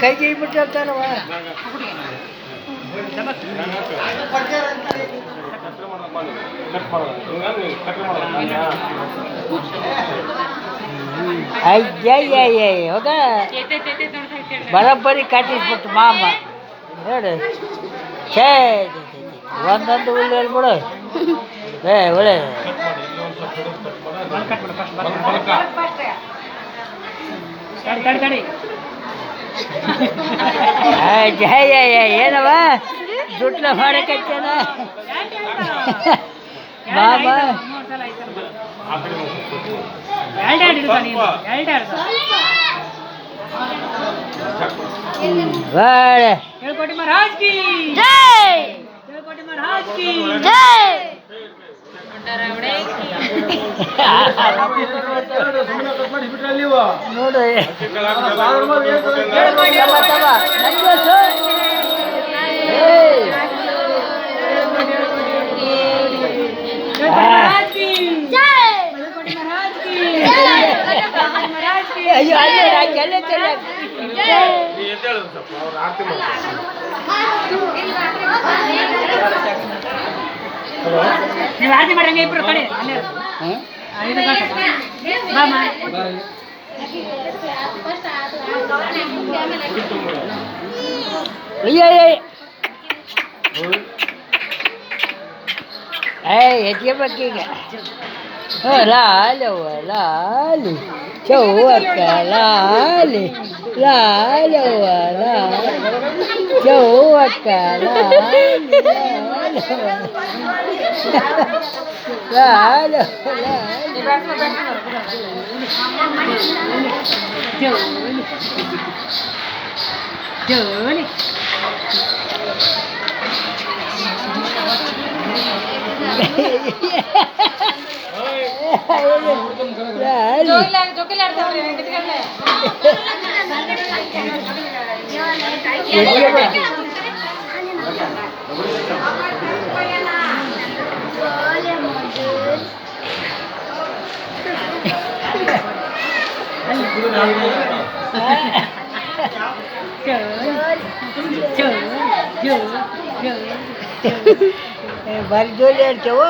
ಕೈ ಕೈ ಬಿಟ್ಟಿರ್ತಾರವ ಹೋಗ ಬರಬ್ಬರಿ ಕಟ್ಟಿಸ್ಬಿಟ್ಟು ಮಾಮ ಹೇಳಿ ಛೇ ಒಂದೊಂದು ಹುಲ್ಲು ಹೇಳ್ಬಿಡು ಒಳ್ಳೆ ಏನವ ದುಡ್ಲ ಮಾಡಕತ್ತೇನ ಮಾಮ ಹೇಳ್ಕೊಟ್ಟಿ ಮಹಾರಾಜ್ ಕಿ ಜೈ, ಹೇಳ್ಕೊಟ್ಟಿ ಮಹಾರಾಜ್ ಕಿ ಜೈ. ನೋಡು ಅಯ್ಯೋ ಅಲ್ಲ ನೀವು ಆರತಿ ಮಾಡಂಗೆ ಇಬ್ರು ಕಡೆ ಹೆಚ್ಚಿಗೆ ಬೇಕೀಗ ಲಾಲವ್ವ ಲಾಲಿ ಚೌವಕ್ಕ ಲಾಲಿ ಲಾಲವ್ವ ಲಾಲಿ ಚೌವಕ್ಕ ಲಾಲಿ ಲಾಲವ್ವ ಜೋಲಿ ಬಾರಿ ಜೋಲಿ ಆಡ್ತೇವ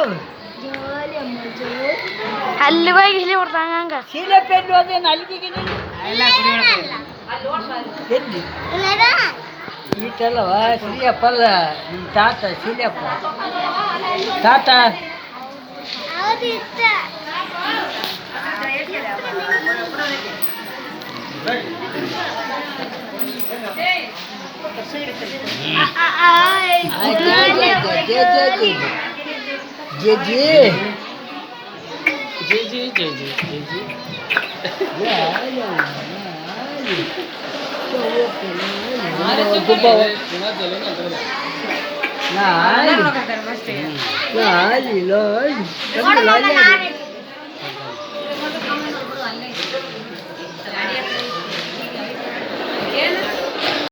ಅಲ್ಲಿ ಹೋಗಿ ಇಲ್ಲಿ ಬರ್ತಾಂಗ ಹಂಗ ಸೀಲೆ ಪೆನ್ನು ಅದೇನು ಅಲ್ಲಿಗೆ ಈಟಲ್ಲವ ಶ್ರೀಯಪ್ಪಲ್ಲ ನಿಮ್ಮ ತಾತ ಸೀಲೆಪ್ಪ ತಾತ ಲಾಲಿ